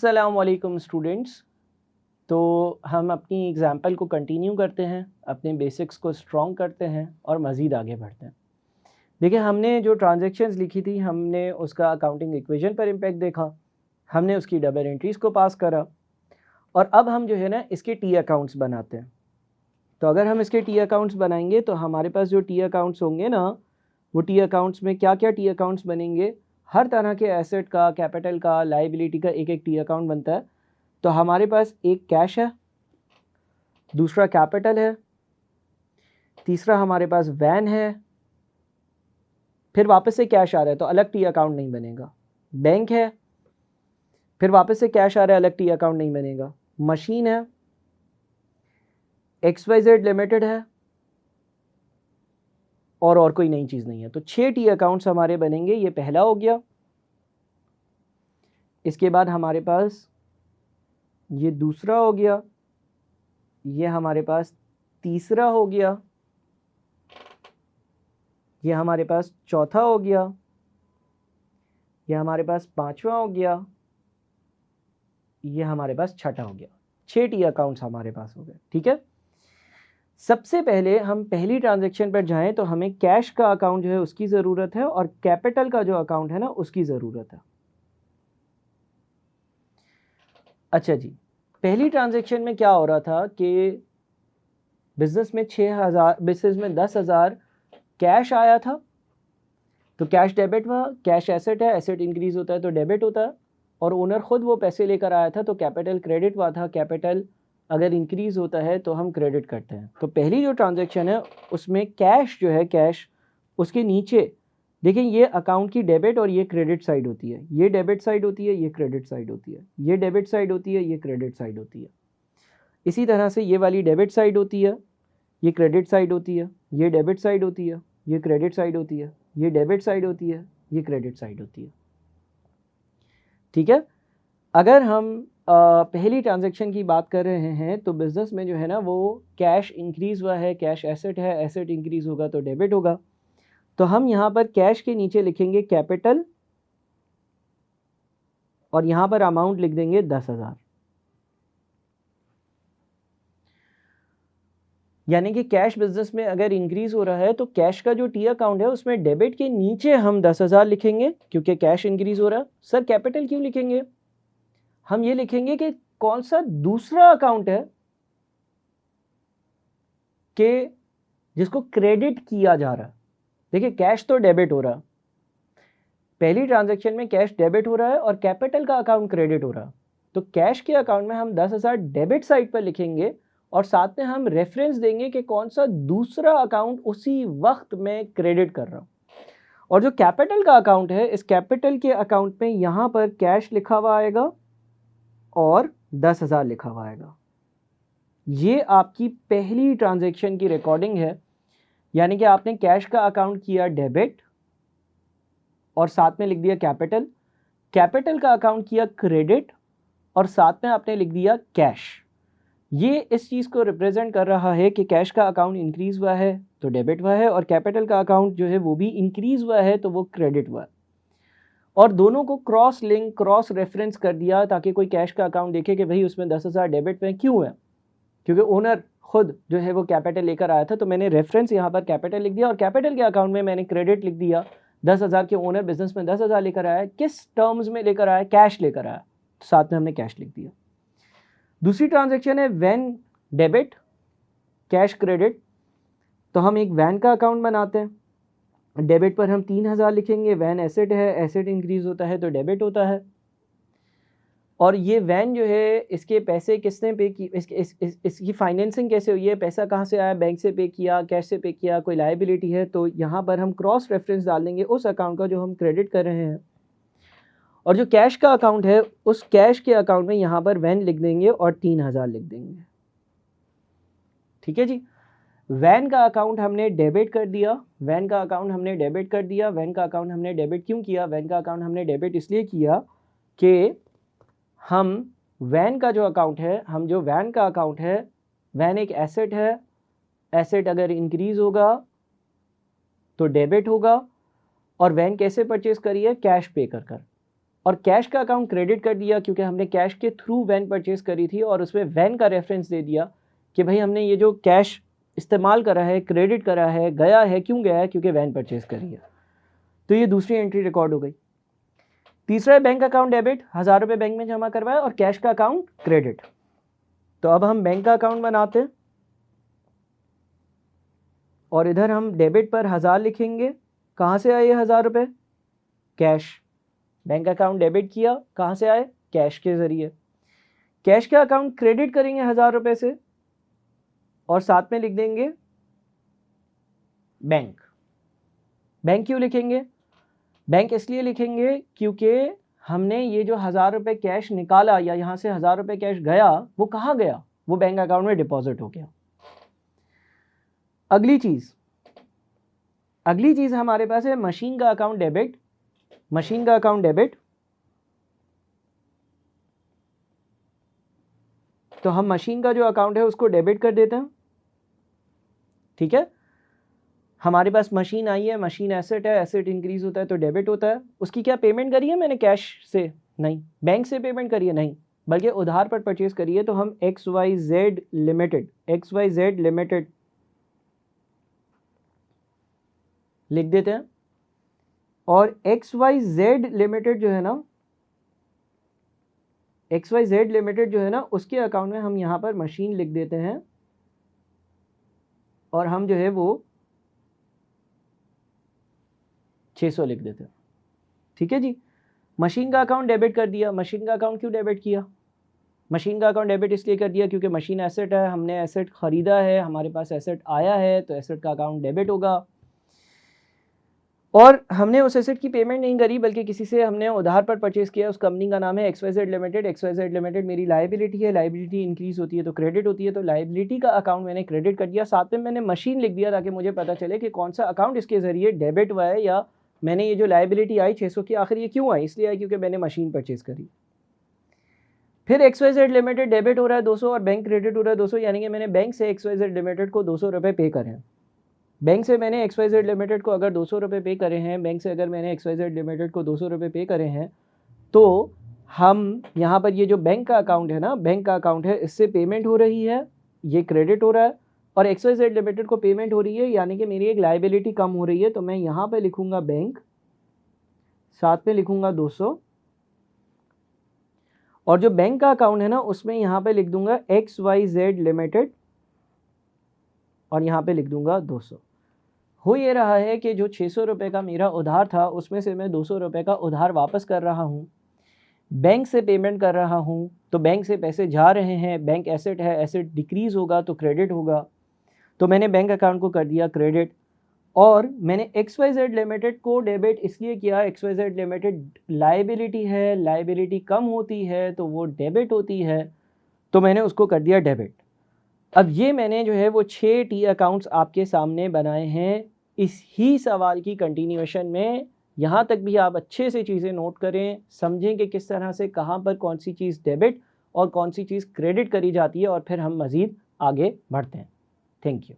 अस्सलाम वालेकुम स्टूडेंट्स। तो हम अपनी एग्ज़ाम्पल को कंटिन्यू करते हैं, अपने बेसिक्स को स्ट्रॉन्ग करते हैं और मज़ीद आगे बढ़ते हैं। देखिए, हमने जो ट्रांजैक्शंस लिखी थी, हमने उसका अकाउंटिंग इक्वेशन पर इम्पैक्ट देखा, हमने उसकी डबल एंट्रीज़ को पास करा और अब हम जो है ना इसके टी अकाउंट्स बनाते हैं। तो अगर हम इसके टी अकाउंट्स बनाएंगे तो हमारे पास जो टी अकाउंट्स होंगे ना, वो टी अकाउंट्स में क्या क्या टी अकाउंट्स बनेंगे, हर तरह के एसेट का, कैपिटल का, लाइबिलिटी का एक एक टी अकाउंट बनता है। तो हमारे पास एक कैश है, दूसरा कैपिटल है, तीसरा हमारे पास वैन है, फिर वापस से कैश आ रहा है तो अलग टी अकाउंट नहीं बनेगा। बैंक है, फिर वापस से कैश आ रहा है, अलग टी अकाउंट नहीं बनेगा। मशीन है, XYZ लिमिटेड है और कोई नई चीज़ नहीं है। तो 6 टी अकाउंट्स हमारे बनेंगे। ये पहला हो गया। इसके बाद हमारे पास ये दूसरा हो गया, ये हमारे पास तीसरा हो गया, ये हमारे पास चौथा हो गया, ये हमारे पास पांचवा हो गया, ये हमारे पास छठा हो गया। 6 टी अकाउंट्स हमारे पास हो गए। ठीक है, सबसे पहले हम पहली ट्रांजैक्शन पर जाएं तो हमें कैश का अकाउंट जो है उसकी ज़रूरत है और कैपिटल का जो अकाउंट है ना उसकी ज़रूरत है। अच्छा जी, पहली ट्रांजैक्शन में क्या हो रहा था कि बिजनेस में 10,000 कैश आया था। तो कैश डेबिट हुआ, कैश एसेट है, एसेट इंक्रीज होता है तो डेबिट होता है, और ओनर खुद वो पैसे लेकर आया था तो कैपिटल क्रेडिट हुआ था। कैपिटल अगर इंक्रीज होता है तो हम क्रेडिट करते हैं। तो पहली जो ट्रांजैक्शन है उसमें कैश जो है, कैश उसके नीचे देखिए ये अकाउंट की डेबिट और ये क्रेडिट साइड होती है। ये डेबिट साइड होती है, ये क्रेडिट साइड होती है, ये डेबिट साइड होती है, ये क्रेडिट साइड होती है। इसी तरह से ये वाली डेबिट साइड होती है, ये क्रेडिट साइड होती है, ये डेबिट साइड होती है, ये क्रेडिट साइड होती है, ये डेबिट साइड होती है, ये क्रेडिट साइड होती है। ठीक है, अगर हम पहली ट्रांजैक्शन की बात कर रहे हैं तो बिजनेस में जो है ना वो कैश इंक्रीज हुआ है, कैश एसेट है, एसेट इंक्रीज होगा तो डेबिट होगा। तो हम यहाँ पर कैश के नीचे लिखेंगे कैपिटल और यहाँ पर अमाउंट लिख देंगे 10,000। यानी कि कैश बिजनेस में अगर इंक्रीज हो रहा है तो कैश का जो टी अकाउंट है उसमें डेबिट के नीचे हम 10,000 लिखेंगे क्योंकि कैश इंक्रीज हो रहा है। सर कैपिटल क्यों लिखेंगे? हम ये लिखेंगे कि कौन सा दूसरा अकाउंट है कि जिसको क्रेडिट किया जा रहा है। देखिए कैश तो डेबिट हो रहा है, पहली ट्रांजैक्शन में कैश डेबिट हो रहा है और कैपिटल का अकाउंट क्रेडिट हो रहा है। तो कैश के अकाउंट में हम 10,000 डेबिट साइड पर लिखेंगे और साथ में हम रेफरेंस देंगे कि कौन सा दूसरा अकाउंट उसी वक्त में क्रेडिट कर रहा हूं। और जो कैपिटल का अकाउंट है, इस कैपिटल के अकाउंट में यहां पर कैश लिखा हुआ आएगा और 10,000 लिखा हुआ आएगा। ये आपकी पहली ट्रांजैक्शन की रिकॉर्डिंग है। यानी कि आपने कैश का अकाउंट किया डेबिट और साथ में लिख दिया कैपिटल, कैपिटल का अकाउंट किया क्रेडिट और साथ में आपने लिख दिया कैश। ये इस चीज़ को रिप्रेजेंट कर रहा है कि कैश का अकाउंट इंक्रीज हुआ है तो डेबिट हुआ है और कैपिटल का अकाउंट जो है वो भी इंक्रीज हुआ है तो वो क्रेडिट हुआ है। और दोनों को क्रॉस लिंक, क्रॉस रेफरेंस कर दिया ताकि कोई कैश का अकाउंट देखे कि भाई उसमें 10,000 डेबिट में क्यों है, क्योंकि ओनर खुद जो है वो कैपिटल लेकर आया था। तो मैंने रेफरेंस यहाँ पर कैपिटल लिख दिया और कैपिटल के अकाउंट में मैंने क्रेडिट लिख दिया। 10,000 के ओनर बिजनेस में 10,000 लेकर आया, किस टर्म्स में लेकर आया? कैश लेकर आया, तो साथ में हमने कैश लिख दिया। दूसरी ट्रांजैक्शन है वैन डेबिट कैश क्रेडिट। तो हम एक वैन का अकाउंट बनाते हैं। डेबिट पर हम 3,000 लिखेंगे। वैन एसेट है, एसेट इंक्रीज होता है तो डेबिट होता है। और ये वैन जो है इसके पैसे किसने पे की, इसकी फाइनेंसिंग कैसे हुई है, पैसा कहाँ से आया, बैंक से पे किया, कैश से पे किया, कोई लायबिलिटी है तो यहाँ पर हम क्रॉस रेफरेंस डाल देंगे उस अकाउंट का जो हम क्रेडिट कर रहे हैं। और जो कैश का अकाउंट है उस कैश के अकाउंट में यहाँ पर वैन लिख देंगे और 3,000 लिख देंगे। ठीक है जी, वैन का अकाउंट हमने डेबिट कर दिया, वैन का अकाउंट हमने डेबिट कर दिया। वैन का अकाउंट हमने डेबिट क्यों किया? वैन का अकाउंट हमने डेबिट इसलिए किया कि हम वैन का जो अकाउंट है, हम जो वैन का अकाउंट है, वैन एक एसेट है, एसेट अगर इंक्रीज होगा तो डेबिट होगा। और वैन कैसे परचेज करी है? कैश पे कर कर। और कैश का अकाउंट क्रेडिट कर दिया क्योंकि हमने कैश के थ्रू वैन परचेज करी थी और उसमें वैन का रेफरेंस दे दिया कि भाई हमने ये जो कैश इस्तेमाल करा है, क्रेडिट करा है, गया है, क्यों गया है, क्योंकि वैन परचेज करी है। तो ये दूसरी एंट्री रिकॉर्ड हो गई। तीसरा है बैंक अकाउंट डेबिट, 1000 रुपये बैंक में जमा करवाया और कैश का अकाउंट क्रेडिट। तो अब हम बैंक का अकाउंट बनाते हैं और इधर हम डेबिट पर 1000 लिखेंगे। कहाँ से आए ये 1000 रुपये? कैश। बैंक अकाउंट डेबिट किया, कहाँ से आए? कैश के जरिए। कैश का अकाउंट क्रेडिट करेंगे 1000 रुपये से और साथ में लिख देंगे बैंक। बैंक क्यों लिखेंगे? बैंक इसलिए लिखेंगे क्योंकि हमने ये जो 1000 रुपये कैश निकाला या यहाँ से 1000 रुपये कैश गया, वो कहाँ गया? वो बैंक अकाउंट में डिपॉजिट हो गया। अगली चीज हमारे पास है मशीन का अकाउंट डेबिट। मशीन का अकाउंट डेबिट, तो हम मशीन का जो अकाउंट है उसको डेबिट कर देते हैं। ठीक है, हमारे पास मशीन आई है, मशीन एसेट है, एसेट इंक्रीज होता है तो डेबिट होता है। उसकी क्या पेमेंट करी है मैंने कैश से? नहीं। बैंक से पेमेंट करी है? नहीं, बल्कि उधार पर परचेज करी है। तो हम XYZ लिमिटेड लिख देते हैं और XYZ लिमिटेड जो है ना, उसके अकाउंट में हम यहाँ पर मशीन लिख देते हैं और हम जो है वो 600 लिख देते हैं। ठीक है जी, मशीन का अकाउंट डेबिट कर दिया। मशीन का अकाउंट क्यों डेबिट किया? मशीन का अकाउंट डेबिट इसलिए कर दिया क्योंकि मशीन एसेट है, हमने एसेट खरीदा है, हमारे पास एसेट आया है, तो एसेट का अकाउंट डेबिट होगा। और हमने उस एसेट की पेमेंट नहीं करी बल्कि किसी से हमने उधार पर परचेज किया। उस कंपनी का नाम है XYZ लिमिटेड। XYZ लिमिटेड मेरी लायबिलिटी है, लायबिलिटी इंक्रीज होती है तो क्रेडिट होती है, तो लायबिलिटी का अकाउंट मैंने क्रेडिट कर दिया। साथ में मैंने मशीन लिख दिया ताकि मुझे पता चले कि कौन सा अकाउंट इसके ज़रिए डेबिट हुआ है, या मैंने ये जो लायबिलिटी आई 600 की, आखिर ये क्यों आई? इसलिए आई क्योंकि मैंने मशीन परचेज करी। फिर XYZ लिमिटेड डेबिट हो रहा है 200 और बैंक क्रेडिट हो रहा है 200, यानी कि मैंने बैंक से XYZ लिमिटेड को 200 रुपये पे करे हैं। बैंक से मैंने XYZ लिमिटेड को अगर 200 रुपये पे करे हैं, बैंक से अगर मैंने XYZ लिमिटेड को 200 रुपये पे करे हैं, तो हम यहाँ पर ये जो बैंक का अकाउंट है ना, बैंक का अकाउंट है, इससे पेमेंट हो रही है, ये क्रेडिट हो रहा है और XYZ लिमिटेड को पेमेंट हो रही है, यानी कि मेरी एक लायबिलिटी कम हो रही है। तो मैं यहाँ पे लिखूँगा बैंक, साथ में लिखूँगा 200 और जो बैंक का अकाउंट है ना उसमें यहाँ पे लिख दूंगा XYZ लिमिटेड और यहाँ पे लिख दूंगा 200। हो ये रहा है कि जो 600 रुपये का मेरा उधार था उसमें से मैं 200 रुपये का उधार वापस कर रहा हूँ, बैंक से पेमेंट कर रहा हूँ, तो बैंक से पैसे जा रहे हैं, बैंक एसेट है, एसेट डिक्रीज़ होगा तो क्रेडिट होगा, तो मैंने बैंक अकाउंट को कर दिया क्रेडिट। और मैंने XYZ लिमिटेड को डेबिट इसलिए किया, XYZ लिमिटेड लायबिलिटी है, लायबिलिटी कम होती है तो वो डेबिट होती है, तो मैंने उसको कर दिया डेबिट। अब ये मैंने जो है वो 6 टी अकाउंट्स आपके सामने बनाए हैं इस ही सवाल की कंटिन्यूएशन में। यहाँ तक भी आप अच्छे से चीज़ें नोट करें, समझें कि किस तरह से कहाँ पर कौन सी चीज़ डेबिट और कौन सी चीज़ क्रेडिट करी जाती है, और फिर हम मज़ीद आगे बढ़ते हैं। Thank you.